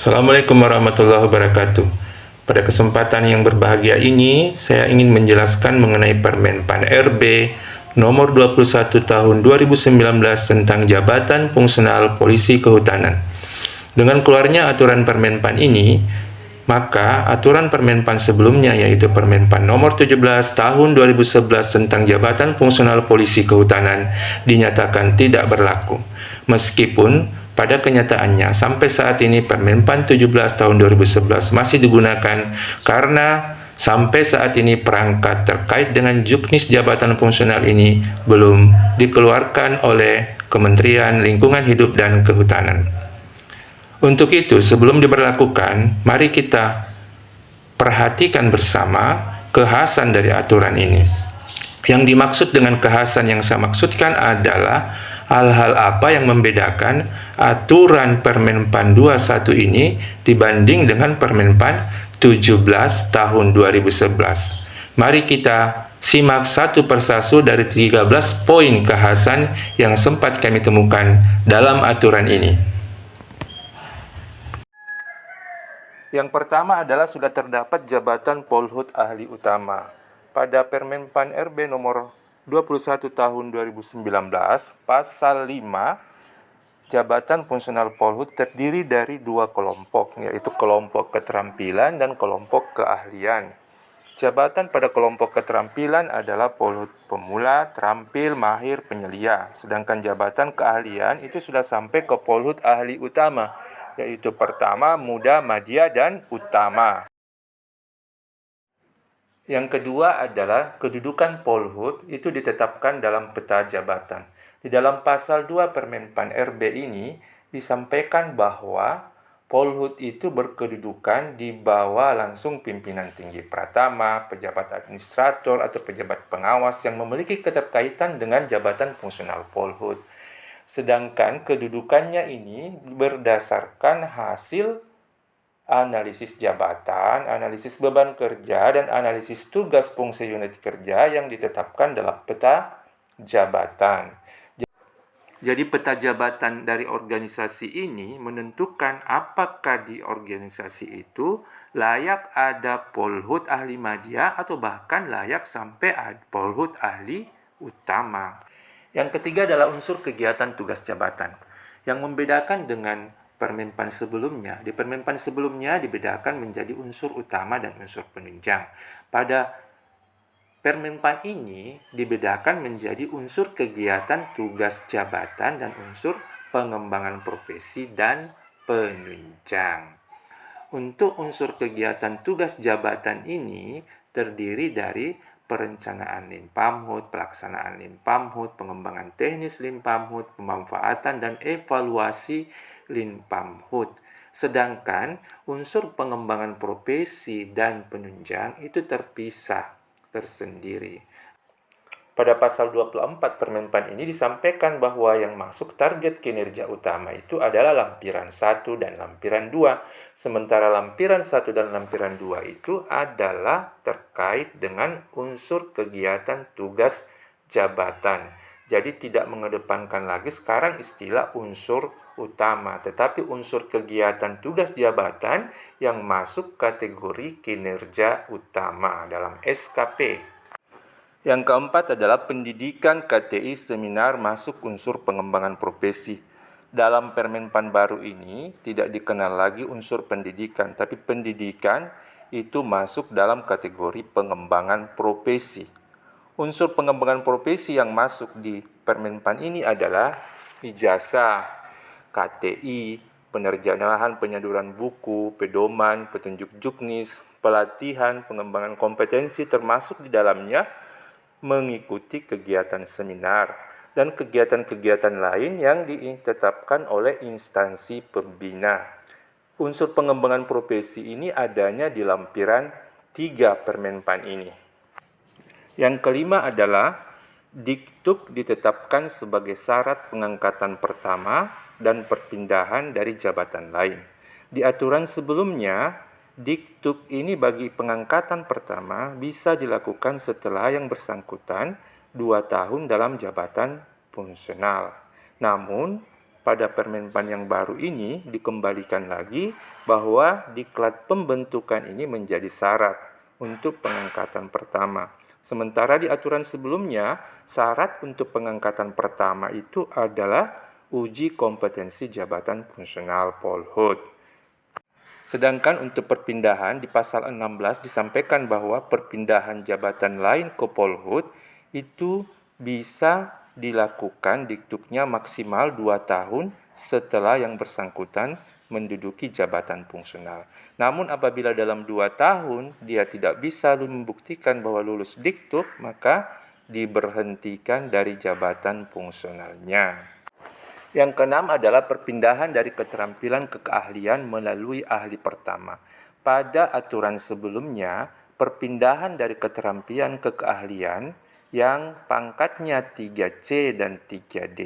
Assalamualaikum warahmatullahi wabarakatuh. Pada kesempatan yang berbahagia ini, saya ingin menjelaskan mengenai Permen PAN RB nomor 21 tahun 2019 tentang Jabatan Fungsional Polisi Kehutanan. Dengan keluarnya aturan Permen PAN ini, maka aturan Permen PAN sebelumnya yaitu Permen PAN nomor 17 tahun 2011 tentang Jabatan Fungsional Polisi Kehutanan dinyatakan tidak berlaku. Meskipun pada kenyataannya sampai saat ini Permen PAN 17 tahun 2011 masih digunakan karena sampai saat ini perangkat terkait dengan juknis jabatan fungsional ini belum dikeluarkan oleh Kementerian Lingkungan Hidup dan Kehutanan. Untuk itu, sebelum diberlakukan, mari kita perhatikan bersama kekhasan dari aturan ini. Yang dimaksud dengan kekhasan yang saya maksudkan adalah hal-hal apa yang membedakan aturan Permen PAN 21 ini dibanding dengan Permen PAN 17 tahun 2011. Mari kita simak satu persatu dari 13 poin kekhasan yang sempat kami temukan dalam aturan ini. Yang pertama adalah sudah terdapat jabatan Polhut Ahli Utama. Pada Permen PAN RB nomor 21 tahun 2019, pasal 5, jabatan fungsional Polhut terdiri dari dua kelompok, yaitu kelompok keterampilan dan kelompok keahlian. Jabatan pada kelompok keterampilan adalah Polhut pemula, terampil, mahir, penyelia. Sedangkan jabatan keahlian itu sudah sampai ke Polhut Ahli Utama, yaitu pertama, muda, madya, dan utama. Yang kedua adalah kedudukan Polhut itu ditetapkan dalam peta jabatan. Di dalam pasal 2 Permen PAN RB ini disampaikan bahwa Polhut itu berkedudukan di bawah langsung pimpinan tinggi pratama, pejabat administrator atau pejabat pengawas yang memiliki keterkaitan dengan jabatan fungsional Polhut. Sedangkan kedudukannya ini berdasarkan hasil analisis jabatan, analisis beban kerja, dan analisis tugas fungsi unit kerja yang ditetapkan dalam peta jabatan. Jadi peta jabatan dari organisasi ini menentukan apakah di organisasi itu layak ada Polhut Ahli Madya atau bahkan layak sampai ada Polhut Ahli Utama. Yang ketiga adalah unsur kegiatan tugas jabatan. Yang membedakan dengan Permen PAN sebelumnya, di Permen PAN sebelumnya dibedakan menjadi unsur utama dan unsur penunjang. Pada Permen PAN ini dibedakan menjadi unsur kegiatan tugas jabatan dan unsur pengembangan profesi dan penunjang. Untuk unsur kegiatan tugas jabatan ini terdiri dari perencanaan Linpamhut, pelaksanaan Linpamhut, pengembangan teknis Linpamhut, pemanfaatan dan evaluasi Linpamhut. Sedangkan unsur pengembangan profesi dan penunjang itu terpisah tersendiri. Pada pasal 24 Permen PAN ini disampaikan bahwa yang masuk target kinerja utama itu adalah lampiran 1 dan lampiran 2. Sementara lampiran 1 dan lampiran 2 itu adalah terkait dengan unsur kegiatan tugas jabatan. Jadi tidak mengedepankan lagi sekarang istilah unsur utama, tetapi unsur kegiatan tugas jabatan yang masuk kategori kinerja utama dalam SKP. Yang keempat adalah pendidikan KTI seminar masuk unsur pengembangan profesi. Dalam Permen PAN baru ini tidak dikenal lagi unsur pendidikan, tapi pendidikan itu masuk dalam kategori pengembangan profesi. Unsur pengembangan profesi yang masuk di Permen PAN ini adalah ijazah, KTI, penerjemahan penyaluran buku, pedoman, petunjuk juknis, pelatihan, pengembangan kompetensi termasuk di dalamnya mengikuti kegiatan seminar dan kegiatan-kegiatan lain yang ditetapkan oleh instansi pembina. Unsur pengembangan profesi ini adanya di lampiran 3 Permen PAN ini. Yang kelima adalah Diktuk ditetapkan sebagai syarat pengangkatan pertama dan perpindahan dari jabatan lain. Di aturan sebelumnya, Diktuk ini bagi pengangkatan pertama bisa dilakukan setelah yang bersangkutan 2 tahun dalam jabatan fungsional. Namun, pada Permenpan yang baru ini dikembalikan lagi bahwa diklat pembentukan ini menjadi syarat untuk pengangkatan pertama. Sementara di aturan sebelumnya, syarat untuk pengangkatan pertama itu adalah uji kompetensi jabatan fungsional Polhut. Sedangkan untuk perpindahan di pasal 16 disampaikan bahwa perpindahan jabatan lain ke Polhut itu bisa dilakukan diktuknya maksimal 2 tahun setelah yang bersangkutan menduduki jabatan fungsional. Namun apabila dalam 2 tahun dia tidak bisa membuktikan bahwa lulus diktuk, maka diberhentikan dari jabatan fungsionalnya. Yang keenam adalah perpindahan dari keterampilan ke keahlian melalui ahli pertama. Pada aturan sebelumnya, perpindahan dari keterampilan ke keahlian yang pangkatnya 3C dan 3D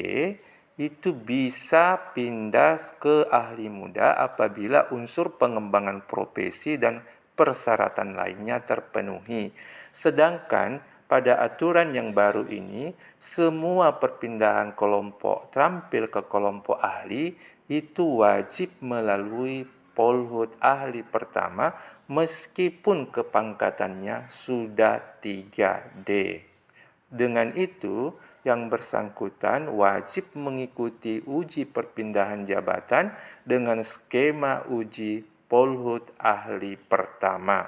itu bisa pindah ke ahli muda apabila unsur pengembangan profesi dan persyaratan lainnya terpenuhi. Sedangkan pada aturan yang baru ini, semua perpindahan kelompok terampil ke kelompok ahli itu wajib melalui Polhut ahli pertama meskipun kepangkatannya sudah 3D. Dengan itu, yang bersangkutan wajib mengikuti uji perpindahan jabatan dengan skema uji Polhut ahli pertama.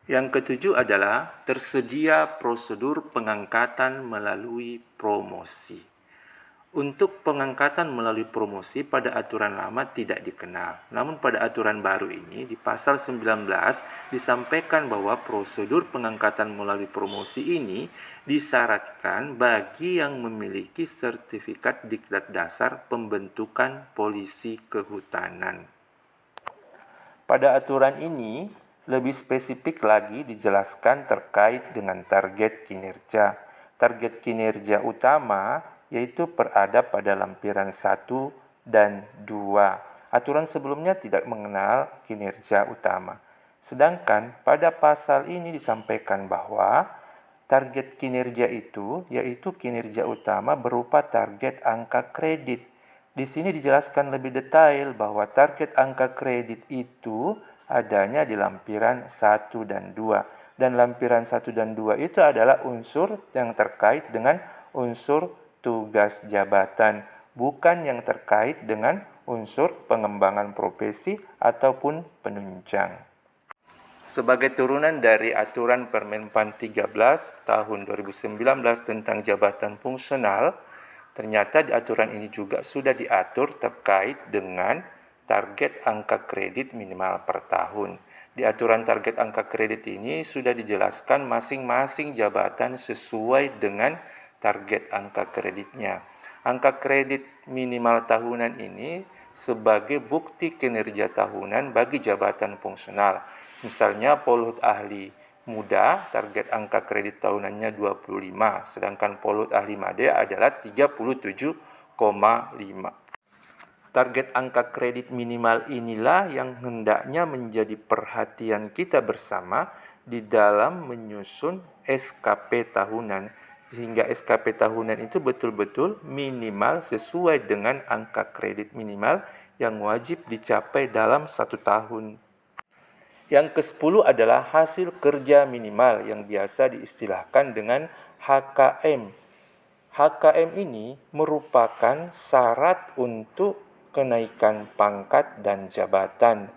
Yang ketujuh adalah tersedia prosedur pengangkatan melalui promosi. Untuk pengangkatan melalui promosi pada aturan lama tidak dikenal. Namun pada aturan baru ini di pasal 19 disampaikan bahwa prosedur pengangkatan melalui promosi ini disyaratkan bagi yang memiliki sertifikat diklat dasar pembentukan polisi kehutanan. Pada aturan ini lebih spesifik lagi dijelaskan terkait dengan target kinerja. Target kinerja utama yaitu berada pada lampiran 1 dan 2. Aturan sebelumnya tidak mengenal kinerja utama. Sedangkan pada pasal ini disampaikan bahwa target kinerja itu yaitu kinerja utama berupa target angka kredit. Di sini dijelaskan lebih detail bahwa target angka kredit itu adanya di lampiran 1 dan 2. Dan lampiran 1 dan 2 itu adalah unsur yang terkait dengan unsur tugas jabatan, bukan yang terkait dengan unsur pengembangan profesi ataupun penunjang. Sebagai turunan dari aturan Permenpan 13 tahun 2019 tentang jabatan fungsional, ternyata di aturan ini juga sudah diatur terkait dengan target angka kredit minimal per tahun. Di aturan target angka kredit ini sudah dijelaskan masing-masing jabatan sesuai dengan target angka kreditnya. Angka kredit minimal tahunan ini sebagai bukti kinerja tahunan bagi jabatan fungsional. Misalnya Polhut ahli muda target angka kredit tahunannya 25, sedangkan Polhut ahli madya adalah 37,5. Target angka kredit minimal inilah yang hendaknya menjadi perhatian kita bersama di dalam menyusun SKP tahunan, sehingga SKP tahunan itu betul-betul minimal sesuai dengan angka kredit minimal yang wajib dicapai dalam 1 tahun. Yang ke-10 adalah hasil kerja minimal yang biasa diistilahkan dengan HKM. HKM ini merupakan syarat untuk kenaikan pangkat dan jabatan.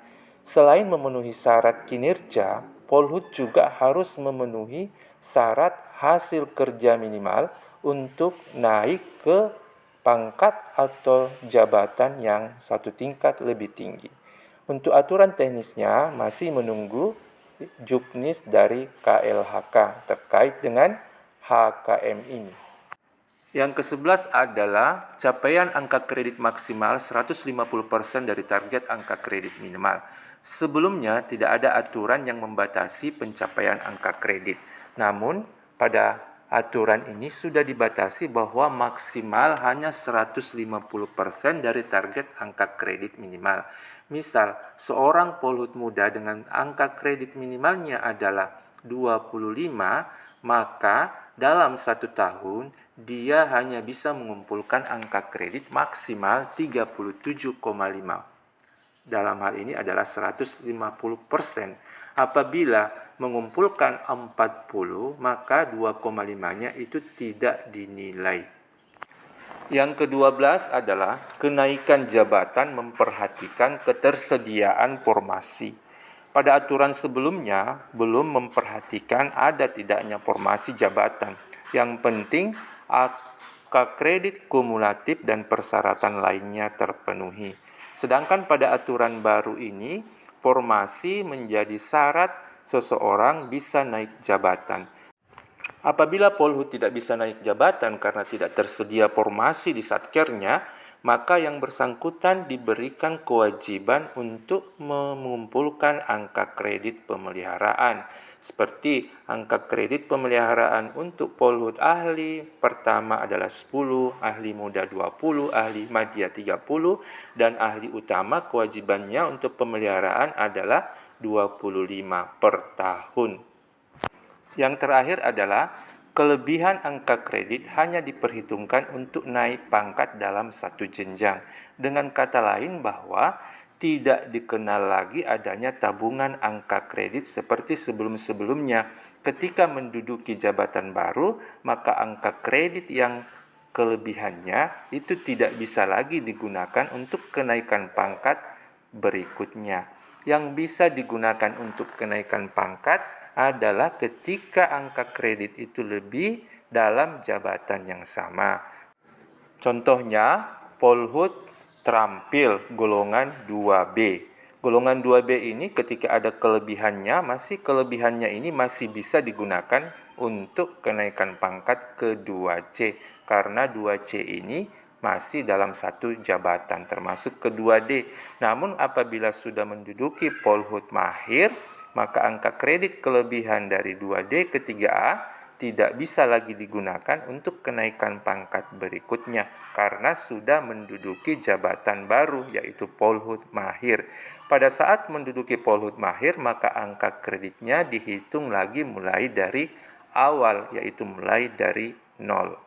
Selain memenuhi syarat kinerja, Polhut juga harus memenuhi syarat hasil kerja minimal untuk naik ke pangkat atau jabatan yang 1 tingkat lebih tinggi. Untuk aturan teknisnya masih menunggu juknis dari KLHK terkait dengan HKM ini. Yang ke-11 adalah capaian angka kredit maksimal 150% dari target angka kredit minimal. Sebelumnya tidak ada aturan yang membatasi pencapaian angka kredit. Namun pada aturan ini sudah dibatasi bahwa maksimal hanya 150% dari target angka kredit minimal. Misal, seorang Polhut muda dengan angka kredit minimalnya adalah 25, maka dalam 1 tahun dia hanya bisa mengumpulkan angka kredit maksimal 37,5. Dalam hal ini adalah 150%. Apabila mengumpulkan 40, maka 2,5-nya itu tidak dinilai. Yang ke-12 adalah kenaikan jabatan memperhatikan ketersediaan formasi. Pada aturan sebelumnya, belum memperhatikan ada tidaknya formasi jabatan. Yang penting, angka kredit kumulatif dan persyaratan lainnya terpenuhi. Sedangkan pada aturan baru ini, formasi menjadi syarat seseorang bisa naik jabatan. Apabila Polhut tidak bisa naik jabatan karena tidak tersedia formasi di satkernya, maka yang bersangkutan diberikan kewajiban untuk mengumpulkan angka kredit pemeliharaan. Seperti angka kredit pemeliharaan untuk Polhut ahli, pertama adalah 10, ahli muda 20, ahli madya 30, dan ahli utama kewajibannya untuk pemeliharaan adalah 25 per tahun. Yang terakhir adalah kelebihan angka kredit hanya diperhitungkan untuk naik pangkat dalam satu jenjang. Dengan kata lain bahwa tidak dikenal lagi adanya tabungan angka kredit seperti sebelum-sebelumnya. Ketika menduduki jabatan baru, maka angka kredit yang kelebihannya itu tidak bisa lagi digunakan untuk kenaikan pangkat berikutnya. Yang bisa digunakan untuk kenaikan pangkat adalah ketika angka kredit itu lebih dalam jabatan yang sama. Contohnya, Polhut terampil golongan 2B. Golongan 2B ini ketika ada kelebihannya masih bisa digunakan untuk kenaikan pangkat ke 2C. Karena 2C ini masih dalam satu jabatan termasuk ke 2D. Namun apabila sudah menduduki Polhut mahir, maka angka kredit kelebihan dari 2D ke 3A tidak bisa lagi digunakan untuk kenaikan pangkat berikutnya karena sudah menduduki jabatan baru yaitu Polhut mahir. Pada saat menduduki Polhut mahir, maka angka kreditnya dihitung lagi mulai dari awal yaitu mulai dari 0.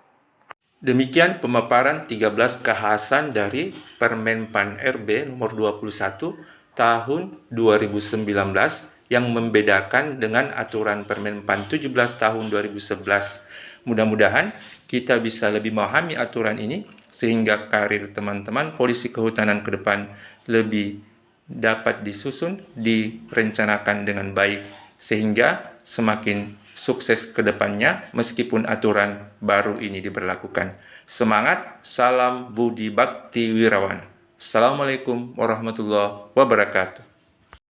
Demikian pemaparan 13 kekhasan dari Permenpan RB nomor 21 tahun 2019 yang membedakan dengan aturan Permenpan 17 tahun 2011. Mudah-mudahan kita bisa lebih memahami aturan ini sehingga karir teman-teman polisi kehutanan ke depan lebih dapat disusun, direncanakan dengan baik sehingga semakin sukses ke depannya meskipun aturan baru ini diberlakukan. Semangat, salam budi bakti wirawana. Assalamualaikum warahmatullahi wabarakatuh.